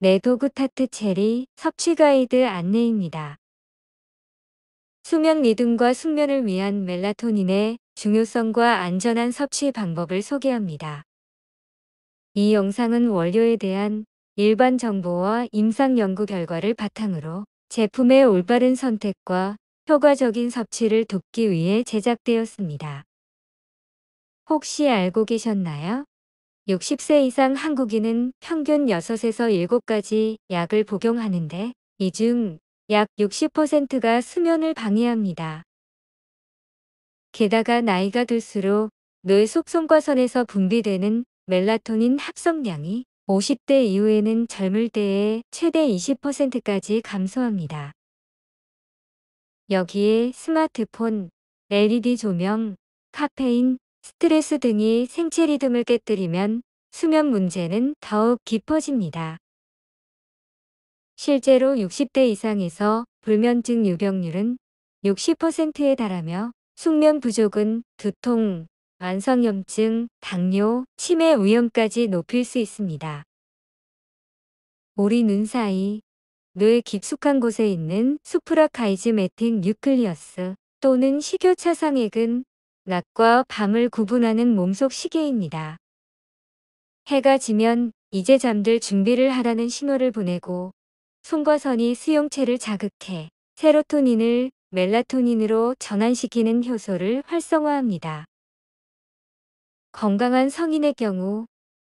네도구 타트 체리 섭취 가이드 안내입니다. 수면 리듬과 숙면을 위한 멜라토닌의 중요성과 안전한 섭취 방법을 소개합니다. 이 영상은 원료에 대한 일반 정보와 임상 연구 결과를 바탕으로 제품의 올바른 선택과 효과적인 섭취를 돕기 위해 제작되었습니다. 혹시 알고 계셨나요? 60세 이상 한국인은 평균 6에서 7가지 약을 복용하는데 이 중 약 60%가 수면을 방해합니다. 게다가 나이가 들수록 뇌 속성과선에서 분비되는 멜라토닌 합성량이 50대 이후에는 젊을 때의 최대 20%까지 감소합니다. 여기에 스마트폰, LED 조명, 카페인, 스트레스 등이 생체 리듬을 깨뜨리면 수면 문제는 더욱 깊어집니다. 실제로 60대 이상에서 불면증 유병률은 60%에 달하며 숙면 부족은 두통, 만성염증, 당뇨, 치매 위험까지 높일 수 있습니다. 우리 눈 사이, 뇌 깊숙한 곳에 있는 수프라카이즈매틱 뉴클리어스 또는 식교차상액은 낮과 밤을 구분하는 몸속 시계입니다. 해가 지면 이제 잠들 준비를 하라는 신호를 보내고 송과선이 수용체를 자극해 세로토닌을 멜라토닌으로 전환시키는 효소를 활성화합니다. 건강한 성인의 경우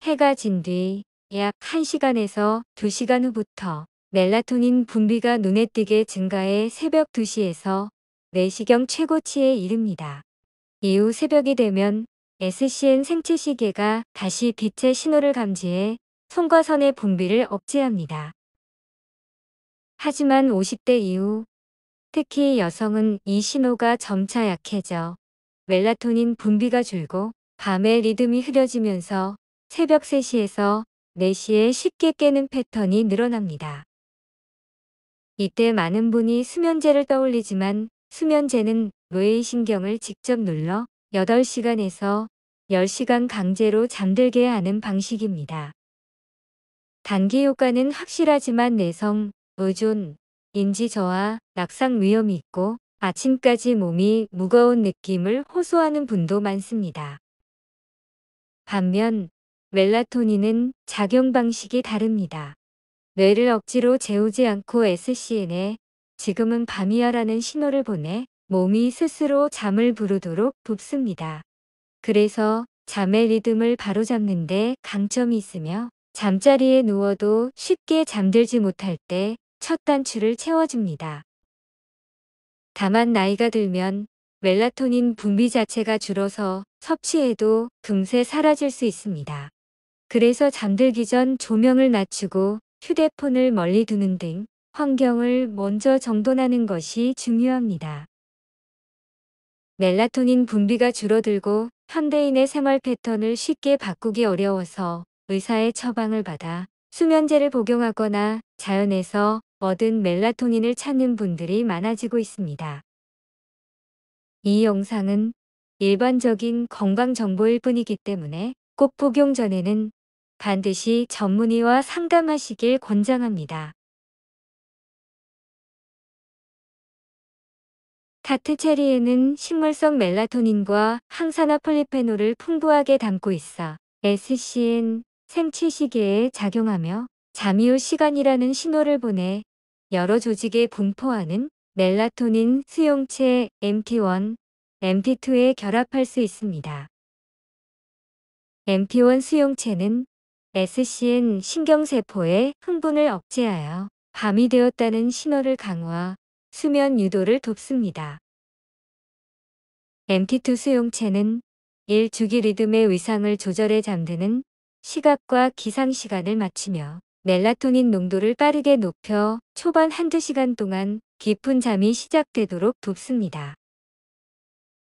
해가 진 뒤 약 1시간에서 2시간 후부터 멜라토닌 분비가 눈에 띄게 증가해 새벽 2시에서 4시경 최고치에 이릅니다. 이후 새벽이 되면 SCN 생체 시계가 다시 빛의 신호를 감지해 송과선의 분비를 억제합니다. 하지만 50대 이후, 특히 여성은 이 신호가 점차 약해져 멜라토닌 분비가 줄고 밤의 리듬이 흐려지면서 새벽 3시에서 4시에 쉽게 깨는 패턴이 늘어납니다. 이때 많은 분이 수면제를 떠올리지만 수면제는 뇌의 신경을 직접 눌러 8시간에서 10시간 강제로 잠들게 하는 방식입니다. 단기 효과는 확실하지만 내성, 의존, 인지 저하, 낙상 위험이 있고 아침까지 몸이 무거운 느낌을 호소하는 분도 많습니다. 반면 멜라토닌은 작용 방식이 다릅니다. 뇌를 억지로 재우지 않고 SCN에 지금은 밤이야라는 신호를 보내 몸이 스스로 잠을 부르도록 돕습니다. 그래서 잠의 리듬을 바로잡는데 강점이 있으며 잠자리에 누워도 쉽게 잠들지 못할 때 첫 단추를 채워줍니다. 다만 나이가 들면 멜라토닌 분비 자체가 줄어서 섭취해도 금세 사라질 수 있습니다. 그래서 잠들기 전 조명을 낮추고 휴대폰을 멀리 두는 등 환경을 먼저 정돈하는 것이 중요합니다. 멜라토닌 분비가 줄어들고 현대인의 생활 패턴을 쉽게 바꾸기 어려워서 의사의 처방을 받아 수면제를 복용하거나 자연에서 얻은 멜라토닌을 찾는 분들이 많아지고 있습니다. 이 영상은 일반적인 건강 정보일 뿐이기 때문에 꼭 복용 전에는 반드시 전문의와 상담하시길 권장합니다. 타트 체리에는 식물성 멜라토닌과 항산화 폴리페놀을 풍부하게 담고 있어 SCN 생체 시계에 작용하며 잠이후 시간이라는 신호를 보내 여러 조직에 분포하는 멜라토닌 수용체 MT1, MT2에 결합할 수 있습니다. MT1 수용체는 SCN 신경세포의 흥분을 억제하여 밤이 되었다는 신호를 강화, 수면 유도를 돕습니다. MT2 수용체는 일주기 리듬의 위상을 조절해 잠드는 시각과 기상 시간을 맞추며 멜라토닌 농도를 빠르게 높여 초반 한두 시간 동안 깊은 잠이 시작되도록 돕습니다.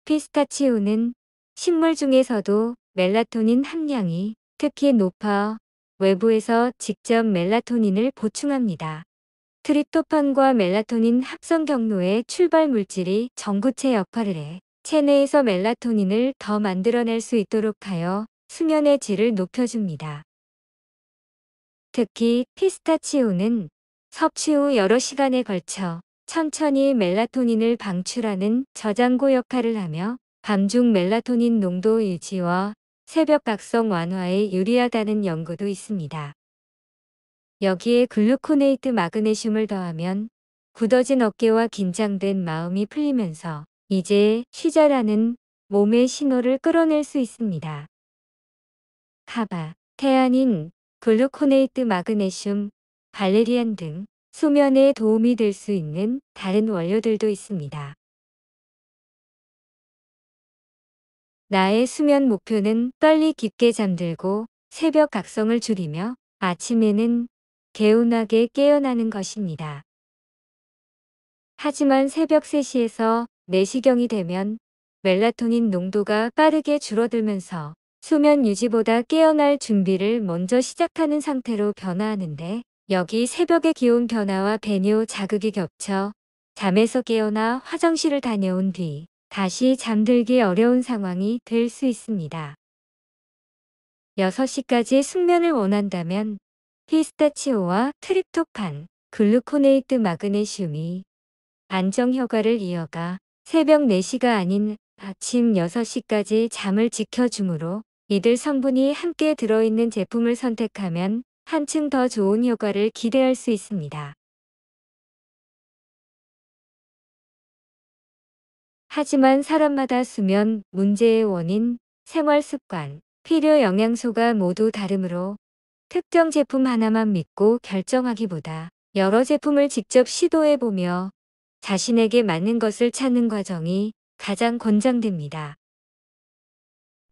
피스타치오는 식물 중에서도 멜라토닌 함량이 특히 높아 외부에서 직접 멜라토닌을 보충합니다. 트립토판과 멜라토닌 합성 경로의 출발 물질이 전구체 역할을 해 체내에서 멜라토닌을 더 만들어낼 수 있도록 하여 수면의 질을 높여줍니다. 특히 피스타치오는 섭취 후 여러 시간에 걸쳐 천천히 멜라토닌을 방출하는 저장고 역할을 하며 밤중 멜라토닌 농도 유지와 새벽 각성 완화에 유리하다는 연구도 있습니다. 여기에 글루코네이트 마그네슘을 더하면 굳어진 어깨와 긴장된 마음이 풀리면서 이제 쉬자라는 몸의 신호를 끌어낼 수 있습니다. 카바, 태아닌, 글루코네이트 마그네슘, 발레리안 등 수면에 도움이 될 수 있는 다른 원료들도 있습니다. 나의 수면 목표는 빨리 깊게 잠들고 새벽 각성을 줄이며 아침에는 개운하게 깨어나는 것입니다. 하지만 새벽 3시에서 4시경이 되면 멜라토닌 농도가 빠르게 줄어들면서 수면 유지보다 깨어날 준비를 먼저 시작하는 상태로 변화하는데, 여기 새벽의 기온 변화와 배뇨 자극이 겹쳐 잠에서 깨어나 화장실을 다녀온 뒤 다시 잠들기 어려운 상황이 될 수 있습니다. 6시까지 숙면을 원한다면 피스타치오와 트립토판, 글루코네이트 마그네슘이 안정 효과를 이어가 새벽 4시가 아닌 아침 6시까지 잠을 지켜주므로 이들 성분이 함께 들어있는 제품을 선택하면 한층 더 좋은 효과를 기대할 수 있습니다. 하지만 사람마다 수면 문제의 원인, 생활 습관, 필요 영양소가 모두 다르므로 특정 제품 하나만 믿고 결정하기보다 여러 제품을 직접 시도해보며 자신에게 맞는 것을 찾는 과정이 가장 권장됩니다.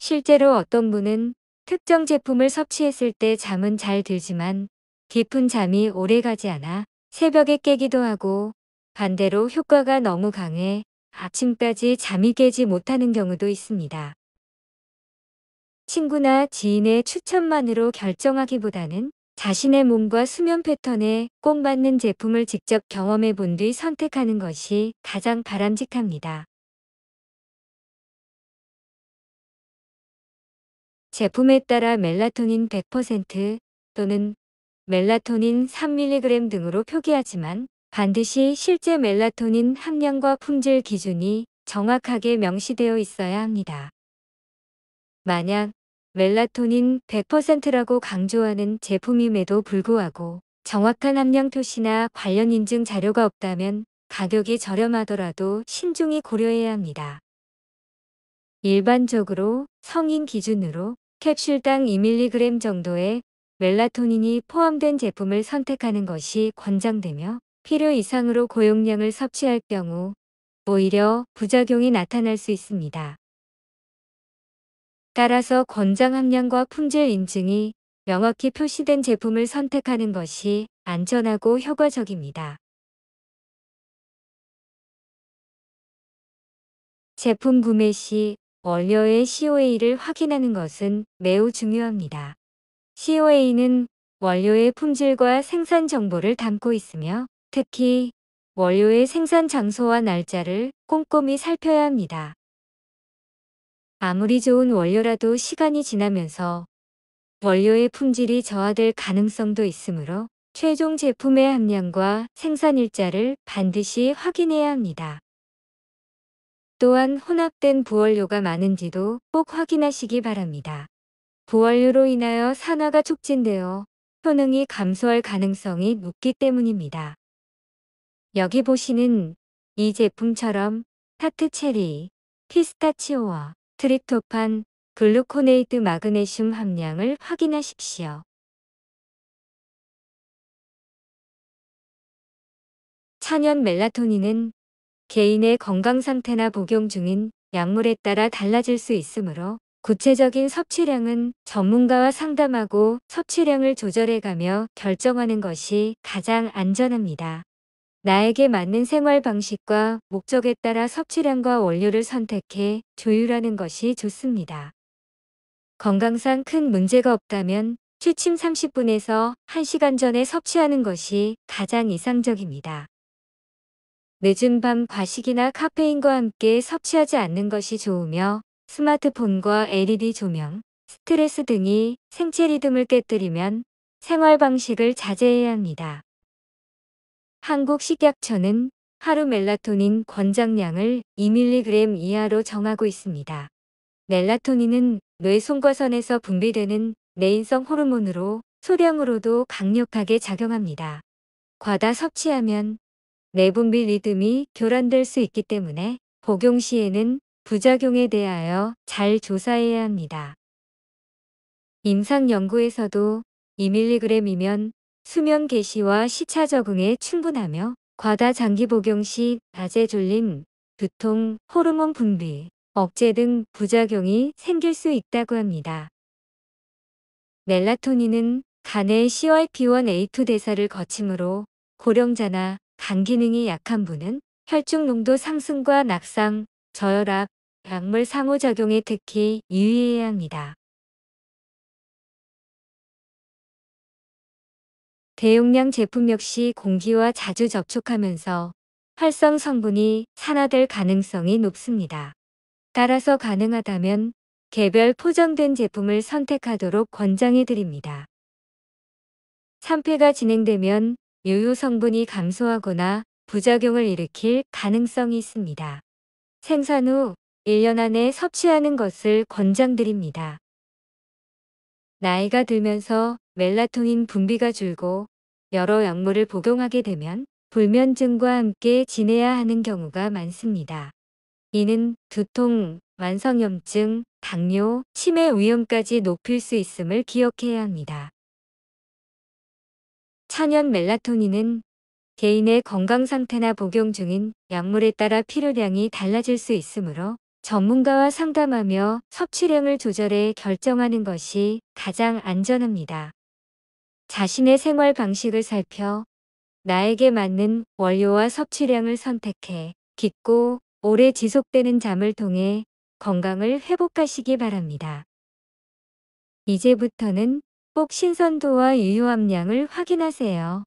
실제로 어떤 분은 특정 제품을 섭취했을 때 잠은 잘 들지만 깊은 잠이 오래가지 않아 새벽에 깨기도 하고, 반대로 효과가 너무 강해 아침까지 잠이 깨지 못하는 경우도 있습니다. 친구나 지인의 추천만으로 결정하기보다는 자신의 몸과 수면 패턴에 꼭 맞는 제품을 직접 경험해 본 뒤 선택하는 것이 가장 바람직합니다. 제품에 따라 멜라토닌 100% 또는 멜라토닌 3mg 등으로 표기하지만 반드시 실제 멜라토닌 함량과 품질 기준이 정확하게 명시되어 있어야 합니다. 만약 멜라토닌 100%라고 강조하는 제품임에도 불구하고 정확한 함량 표시나 관련 인증 자료가 없다면 가격이 저렴하더라도 신중히 고려해야 합니다. 일반적으로 성인 기준으로 캡슐당 2mg 정도의 멜라토닌이 포함된 제품을 선택하는 것이 권장되며, 필요 이상으로 고용량을 섭취할 경우 오히려 부작용이 나타날 수 있습니다. 따라서 권장 함량과 품질 인증이 명확히 표시된 제품을 선택하는 것이 안전하고 효과적입니다. 제품 구매 시 원료의 COA를 확인하는 것은 매우 중요합니다. COA는 원료의 품질과 생산 정보를 담고 있으며, 특히 원료의 생산 장소와 날짜를 꼼꼼히 살펴야 합니다. 아무리 좋은 원료라도 시간이 지나면서 원료의 품질이 저하될 가능성도 있으므로 최종 제품의 함량과 생산 일자를 반드시 확인해야 합니다. 또한 혼합된 부원료가 많은지도 꼭 확인하시기 바랍니다. 부원료로 인하여 산화가 촉진되어 효능이 감소할 가능성이 높기 때문입니다. 여기 보시는 이 제품처럼 타트 체리, 피스타치오와 트립토판, 글루코네이트 마그네슘 함량을 확인하십시오. 천연 멜라토닌은 개인의 건강 상태나 복용 중인 약물에 따라 달라질 수 있으므로 구체적인 섭취량은 전문가와 상담하고 섭취량을 조절해가며 결정하는 것이 가장 안전합니다. 나에게 맞는 생활 방식과 목적에 따라 섭취량과 원료를 선택해 조율하는 것이 좋습니다. 건강상 큰 문제가 없다면 취침 30분에서 1시간 전에 섭취하는 것이 가장 이상적입니다. 늦은 밤 과식이나 카페인과 함께 섭취하지 않는 것이 좋으며, 스마트폰과 LED 조명, 스트레스 등이 생체 리듬을 깨뜨리면 생활 방식을 자제해야 합니다. 한국식약처는 하루 멜라토닌 권장량을 2mg 이하로 정하고 있습니다. 멜라토닌은 뇌 송과선에서 분비되는 뇌인성 호르몬으로 소량으로도 강력하게 작용합니다. 과다 섭취하면 뇌분비 리듬이 교란될 수 있기 때문에 복용 시에는 부작용에 대하여 잘 조사해야 합니다. 임상 연구에서도 2mg이면 수면 개시와 시차 적응에 충분하며 과다 장기 복용 시 낮에 졸림, 두통, 호르몬 분비, 억제 등 부작용이 생길 수 있다고 합니다. 멜라토닌은 간의 CYP1A2 대사를 거치므로 고령자나 간 기능이 약한 분은 혈중 농도 상승과 낙상, 저혈압, 약물 상호작용에 특히 유의해야 합니다. 대용량 제품 역시 공기와 자주 접촉하면서 활성 성분이 산화될 가능성이 높습니다. 따라서 가능하다면 개별 포장된 제품을 선택하도록 권장해 드립니다. 산패가 진행되면 유효 성분이 감소하거나 부작용을 일으킬 가능성이 있습니다. 생산 후 1년 안에 섭취하는 것을 권장드립니다. 나이가 들면서 멜라토닌 분비가 줄고 여러 약물을 복용하게 되면 불면증과 함께 지내야 하는 경우가 많습니다. 이는 두통, 만성염증, 당뇨, 치매 위험까지 높일 수 있음을 기억해야 합니다. 천연 멜라토닌은 개인의 건강 상태나 복용 중인 약물에 따라 필요량이 달라질 수 있으므로 전문가와 상담하며 섭취량을 조절해 결정하는 것이 가장 안전합니다. 자신의 생활 방식을 살펴 나에게 맞는 원료와 섭취량을 선택해 깊고 오래 지속되는 잠을 통해 건강을 회복하시기 바랍니다. 이제부터는 꼭 신선도와 유효함량을 확인하세요.